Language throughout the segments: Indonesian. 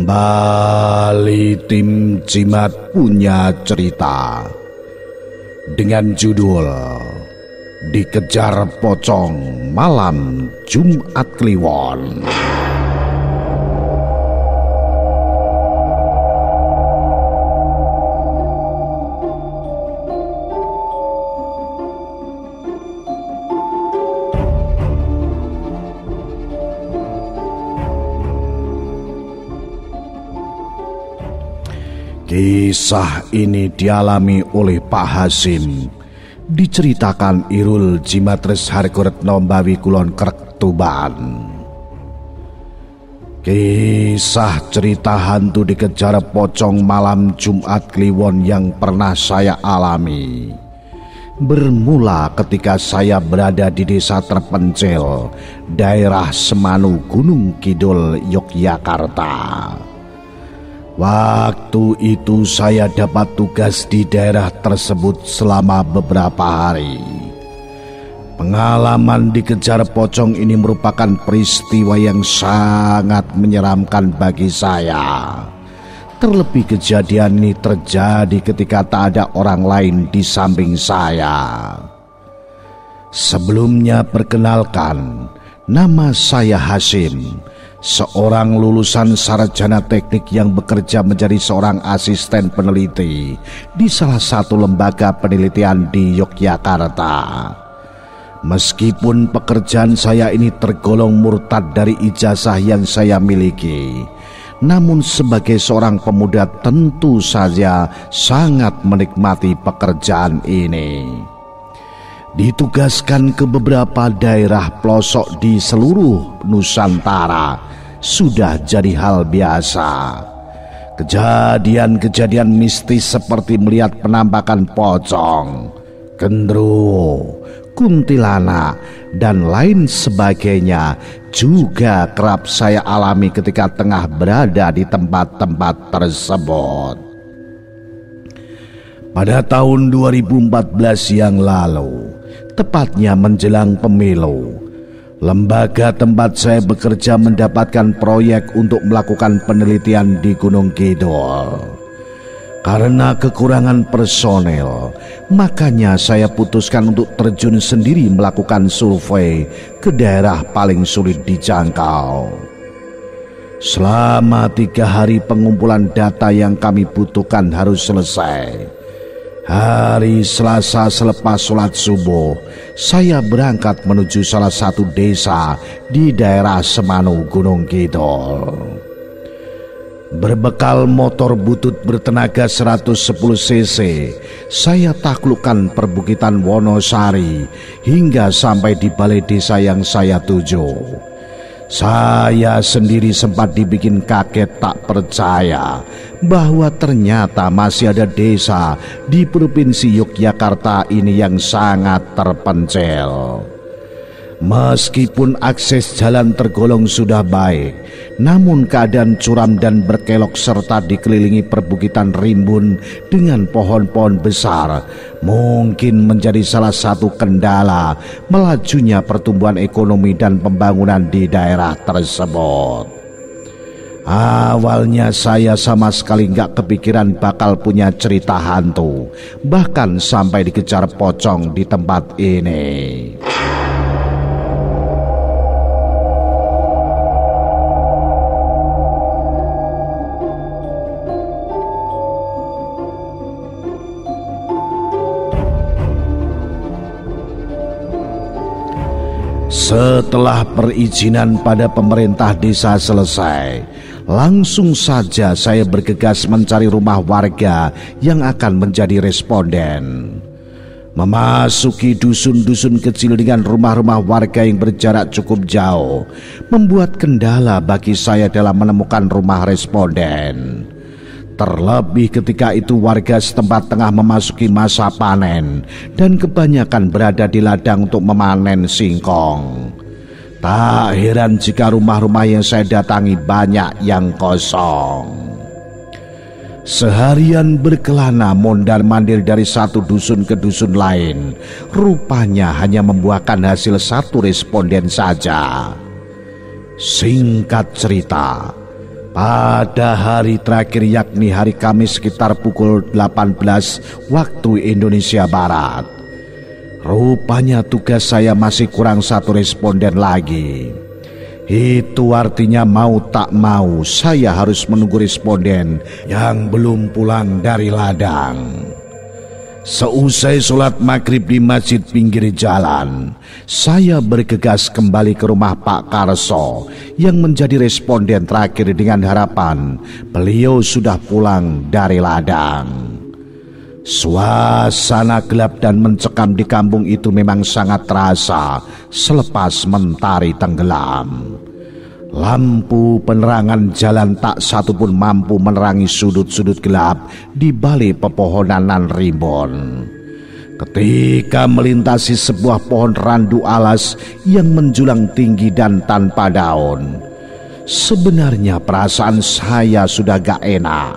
Kembali tim Jimat punya cerita dengan judul Dikejar Pocong Malam Jumat Kliwon. Kisah ini dialami oleh Pak Hasim, diceritakan Irul Jimatres Hargoretno Mbawi Kulon Krek Tuban. Kisah cerita hantu dikejar pocong malam Jumat Kliwon yang pernah saya alami bermula ketika saya berada di desa terpencil daerah Semanu Gunung Kidul, Yogyakarta. Waktu itu saya dapat tugas di daerah tersebut selama beberapa hari. Pengalaman dikejar pocong ini merupakan peristiwa yang sangat menyeramkan bagi saya. Terlebih kejadian ini terjadi ketika tak ada orang lain di samping saya. Sebelumnya perkenalkan, nama saya Hasim, seorang lulusan sarjana teknik yang bekerja menjadi seorang asisten peneliti di salah satu lembaga penelitian di Yogyakarta. Meskipun pekerjaan saya ini tergolong murtad dari ijazah yang saya miliki, namun sebagai seorang pemuda tentu saja sangat menikmati pekerjaan ini. Ditugaskan ke beberapa daerah pelosok di seluruh Nusantara sudah jadi hal biasa. Kejadian-kejadian mistis seperti melihat penampakan pocong, gendruwo, kuntilanak, dan lain sebagainya juga kerap saya alami ketika tengah berada di tempat-tempat tersebut. Pada tahun 2014 yang lalu, tepatnya menjelang pemilu, lembaga tempat saya bekerja mendapatkan proyek untuk melakukan penelitian di Gunung Kidul. Karena kekurangan personel, makanya saya putuskan untuk terjun sendiri melakukan survei ke daerah paling sulit dijangkau. Selama 3 hari pengumpulan data yang kami butuhkan harus selesai. Hari Selasa selepas sholat subuh, saya berangkat menuju salah satu desa di daerah Semanu Gunung Kidul. Berbekal motor butut bertenaga 110 cc, saya taklukkan perbukitan Wonosari hingga sampai di balai desa yang saya tuju. Saya sendiri sempat dibikin kaget tak percaya bahwa ternyata masih ada desa di Provinsi Yogyakarta ini yang sangat terpencil. Meskipun akses jalan tergolong sudah baik, namun keadaan curam dan berkelok serta dikelilingi perbukitan rimbun dengan pohon-pohon besar mungkin menjadi salah satu kendala melajunya pertumbuhan ekonomi dan pembangunan di daerah tersebut. Awalnya saya sama sekali nggak kepikiran bakal punya cerita hantu, bahkan sampai dikejar pocong di tempat ini. Setelah perizinan pada pemerintah desa selesai, langsung saja saya bergegas mencari rumah warga yang akan menjadi responden. Memasuki dusun-dusun kecil dengan rumah-rumah warga yang berjarak cukup jauh membuat kendala bagi saya dalam menemukan rumah responden. Terlebih ketika itu warga setempat tengah memasuki masa panen dan kebanyakan berada di ladang untuk memanen singkong. Tak heran jika rumah-rumah yang saya datangi banyak yang kosong. Seharian berkelana mondar-mandir dari satu dusun ke dusun lain, rupanya hanya membuahkan hasil satu responden saja. Singkat cerita, Pada hari terakhir yakni hari Kamis sekitar pukul 18 waktu Indonesia Barat. Rupanya tugas saya masih kurang satu responden lagi. Itu artinya mau tak mau saya harus menunggu responden yang belum pulang dari ladang. Seusai sholat maghrib di masjid pinggir jalan, saya bergegas kembali ke rumah Pak Karso yang menjadi responden terakhir dengan harapan beliau sudah pulang dari ladang. Suasana gelap dan mencekam di kampung itu memang sangat terasa selepas mentari tenggelam. Lampu penerangan jalan tak satu pun mampu menerangi sudut-sudut gelap di balik pepohonan rimbun. Ketika melintasi sebuah pohon randu alas yang menjulang tinggi dan tanpa daun, sebenarnya perasaan saya sudah gak enak.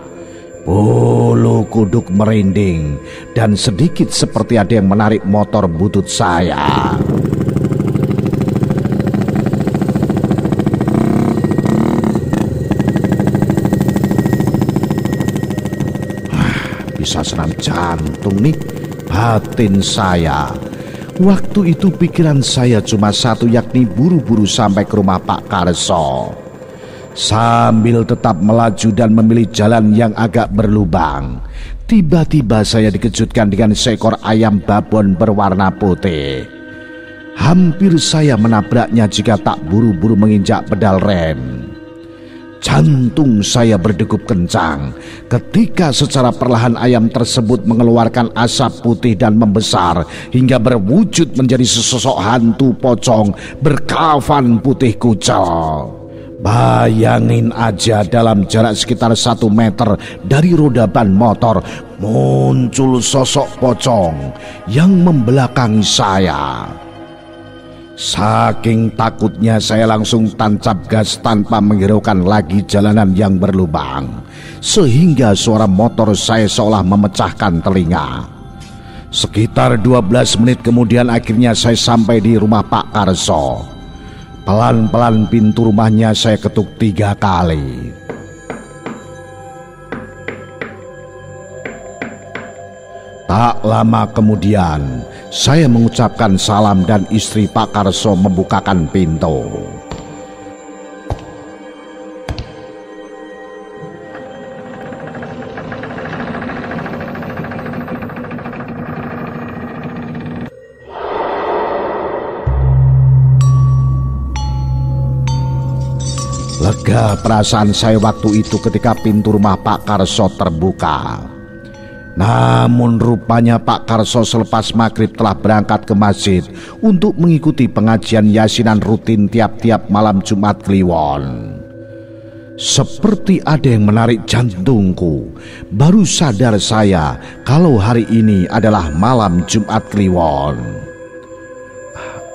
Bulu kuduk merinding dan sedikit seperti ada yang menarik motor butut saya. Bisa senam jantung nih batin saya. Waktu itu pikiran saya cuma satu, yakni buru-buru sampai ke rumah Pak Karso. Sambil tetap melaju dan memilih jalan yang agak berlubang, tiba-tiba saya dikejutkan dengan seekor ayam babon berwarna putih. Hampir saya menabraknya jika tak buru-buru menginjak pedal rem. Jantung saya berdegup kencang ketika secara perlahan ayam tersebut mengeluarkan asap putih dan membesar hingga berwujud menjadi sesosok hantu pocong berkafan putih kucel. Bayangin aja, dalam jarak sekitar 1 meter dari roda ban motor muncul sosok pocong yang membelakangi saya. Saking takutnya saya langsung tancap gas tanpa menghiraukan lagi jalanan yang berlubang, sehingga suara motor saya seolah memecahkan telinga. Sekitar 12 menit kemudian akhirnya saya sampai di rumah Pak Karso. Pelan-pelan pintu rumahnya saya ketuk 3 kali. Tak lama kemudian, saya mengucapkan salam dan istri Pak Karso membukakan pintu. Lega perasaan saya waktu itu ketika pintu rumah Pak Karso terbuka. Namun rupanya Pak Karso selepas maghrib telah berangkat ke masjid untuk mengikuti pengajian yasinan rutin tiap-tiap malam Jumat Kliwon. Seperti ada yang menarik jantungku. Baru sadar saya kalau hari ini adalah malam Jumat Kliwon.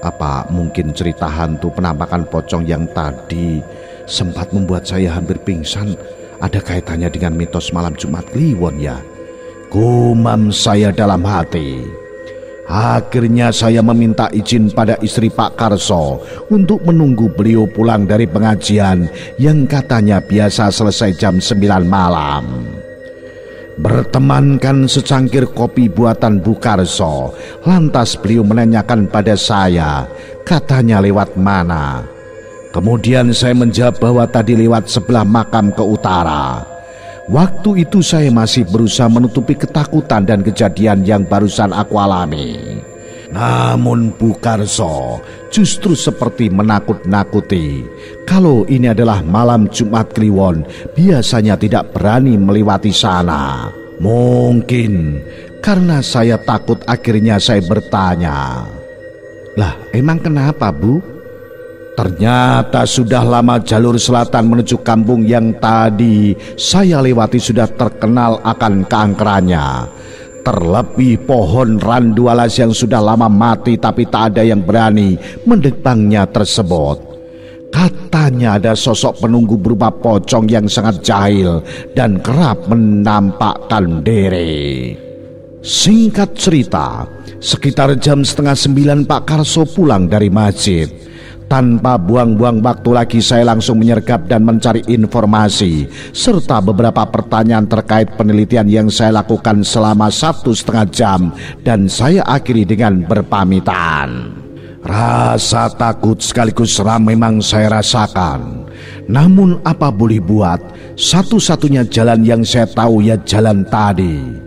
Apa mungkin cerita hantu penampakan pocong yang tadi sempat membuat saya hampir pingsan ada kaitannya dengan mitos malam Jumat Kliwon ya? Gumam saya dalam hati. Akhirnya saya meminta izin pada istri Pak Karso untuk menunggu beliau pulang dari pengajian yang katanya biasa selesai jam 9 malam. Bertemankan secangkir kopi buatan Bu Karso, lantas beliau menanyakan pada saya, katanya lewat mana. Kemudian saya menjawab bahwa tadi lewat sebelah makam ke utara. Waktu itu saya masih berusaha menutupi ketakutan dan kejadian yang barusan aku alami. Namun Bu Karso justru seperti menakut-nakuti. Kalau ini adalah malam Jumat Kliwon, biasanya tidak berani melewati sana. Mungkin karena saya takut, akhirnya saya bertanya, "Lah, emang kenapa, Bu?" Ternyata sudah lama jalur selatan menuju kampung yang tadi saya lewati sudah terkenal akan keangkerannya. Terlebih pohon randu alas yang sudah lama mati tapi tak ada yang berani mendebangnya tersebut. Katanya ada sosok penunggu berupa pocong yang sangat jahil dan kerap menampakkan diri. Singkat cerita, sekitar jam 8:30 Pak Karso pulang dari masjid. Tanpa buang-buang waktu lagi saya langsung menyergap dan mencari informasi serta beberapa pertanyaan terkait penelitian yang saya lakukan selama 1,5 jam, dan saya akhiri dengan berpamitan. Rasa takut sekaligus seram memang saya rasakan. Namun apa boleh buat, satu-satunya jalan yang saya tahu ya jalan tadi.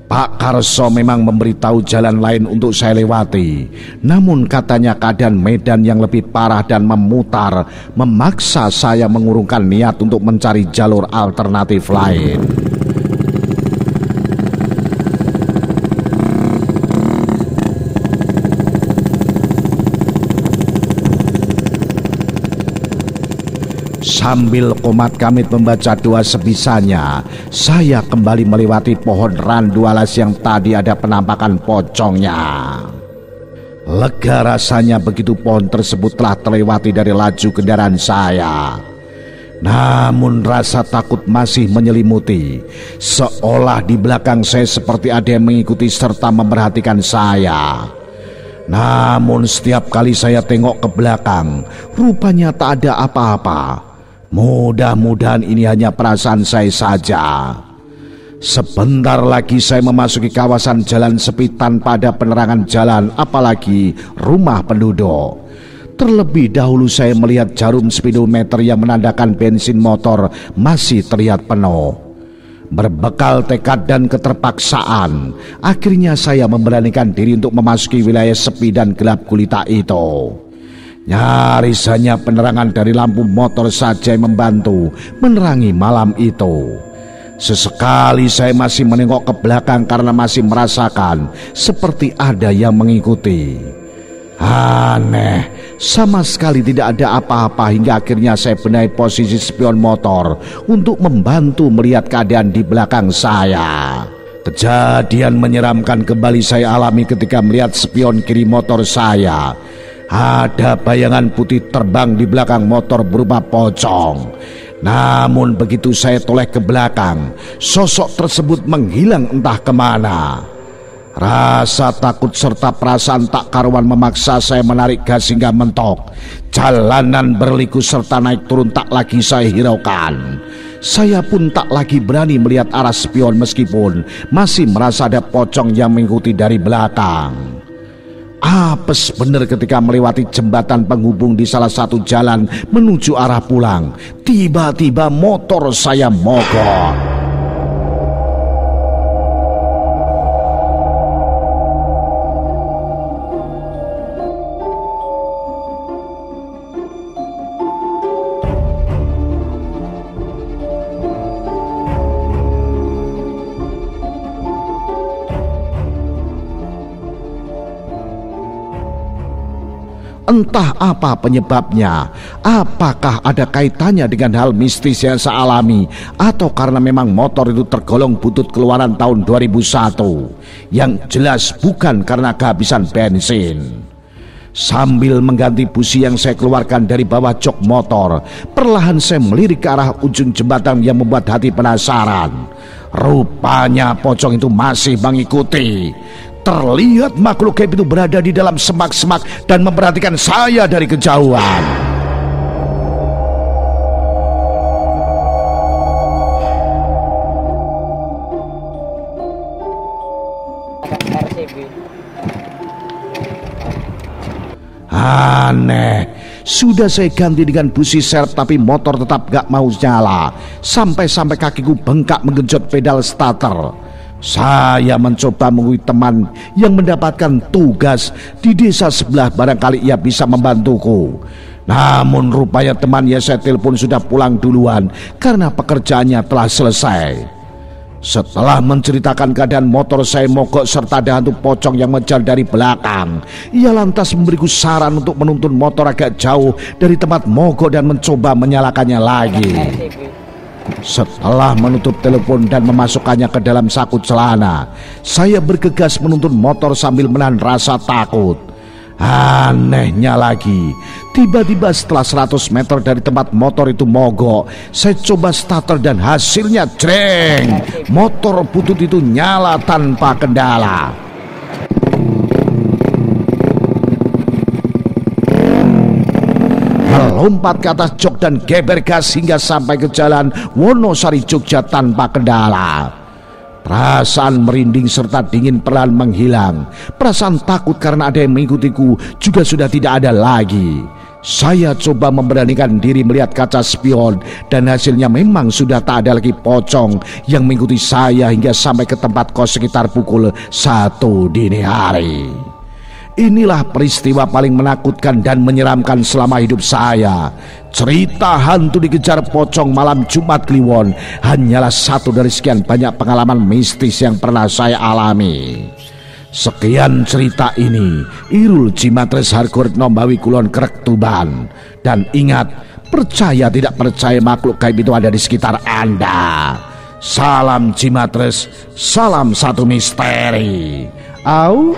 Pak Karso memang memberitahu jalan lain untuk saya lewati, namun katanya keadaan medan yang lebih parah dan memutar memaksa saya mengurungkan niat untuk mencari jalur alternatif lain. Sambil komat kamit membaca doa sebisanya, saya kembali melewati pohon randu alas yang tadi ada penampakan pocongnya. Lega rasanya begitu pohon tersebut telah terlewati dari laju kendaraan saya. Namun rasa takut masih menyelimuti, seolah di belakang saya seperti ada yang mengikuti serta memperhatikan saya. Namun setiap kali saya tengok ke belakang, rupanya tak ada apa-apa. Mudah-mudahan ini hanya perasaan saya saja. Sebentar lagi saya memasuki kawasan jalan sepi tanpa ada penerangan jalan, apalagi rumah penduduk. Terlebih dahulu saya melihat jarum speedometer yang menandakan bensin motor masih terlihat penuh. Berbekal tekad dan keterpaksaan, akhirnya saya memberanikan diri untuk memasuki wilayah sepi dan gelap gulita itu. Nyaris hanya penerangan dari lampu motor saja yang membantu menerangi malam itu. Sesekali saya masih menengok ke belakang karena masih merasakan seperti ada yang mengikuti. Aneh, sama sekali tidak ada apa-apa hingga akhirnya saya benahi posisi spion motor untuk membantu melihat keadaan di belakang saya. Kejadian menyeramkan kembali saya alami ketika melihat spion kiri motor saya. Ada bayangan putih terbang di belakang motor berupa pocong. Namun begitu saya toleh ke belakang, sosok tersebut menghilang entah kemana. Rasa takut serta perasaan tak karuan memaksa saya menarik gas hingga mentok. Jalanan berliku serta naik turun tak lagi saya hiraukan. Saya pun tak lagi berani melihat arah spion meskipun masih merasa ada pocong yang mengikuti dari belakang. Apes benar ketika melewati jembatan penghubung di salah satu jalan menuju arah pulang. Tiba-tiba motor saya mogok. Entah apa penyebabnya, apakah ada kaitannya dengan hal mistis yang saya alami, atau karena memang motor itu tergolong butut keluaran tahun 2001, yang jelas bukan karena kehabisan bensin. Sambil mengganti busi yang saya keluarkan dari bawah jok motor, perlahan saya melirik ke arah ujung jembatan yang membuat hati penasaran. Rupanya pocong itu masih mengikuti. Terlihat makhluk gaib itu berada di dalam semak-semak dan memperhatikan saya dari kejauhan. Aneh, sudah saya ganti dengan busi serep tapi motor tetap gak mau nyala. Sampai-sampai kakiku bengkak menggenjot pedal starter. Saya mencoba menghubungi teman yang mendapatkan tugas di desa sebelah, barangkali ia bisa membantuku. Namun rupanya teman yang saya telepon sudah pulang duluan karena pekerjaannya telah selesai. Setelah menceritakan keadaan motor saya mogok serta ada hantu pocong yang mengejar dari belakang, ia lantas memberiku saran untuk menuntun motor agak jauh dari tempat mogok dan mencoba menyalakannya lagi. Setelah menutup telepon dan memasukkannya ke dalam saku celana, saya bergegas menuntun motor sambil menahan rasa takut. Anehnya lagi, tiba-tiba setelah 100 meter dari tempat motor itu mogok, saya coba starter dan hasilnya jreng, motor butut itu nyala tanpa kendala. lompat ke atas jok dan geber gas hingga sampai ke jalan Wonosari Jogja tanpa kendala. Perasaan merinding serta dingin perlahan menghilang. Perasaan takut karena ada yang mengikutiku juga sudah tidak ada lagi. Saya coba memberanikan diri melihat kaca spion dan hasilnya memang sudah tak ada lagi pocong yang mengikuti saya hingga sampai ke tempat kos sekitar pukul 1 dini hari. Inilah peristiwa paling menakutkan dan menyeramkan selama hidup saya. Cerita hantu dikejar pocong malam Jumat Kliwon hanyalah satu dari sekian banyak pengalaman mistis yang pernah saya alami. Sekian cerita ini, Irul Jimatres Hargoretno Mbawi Kulon Krek Tuban. Dan ingat, percaya tidak percaya makhluk gaib itu ada di sekitar Anda. Salam Jimatres, salam satu misteri. Au.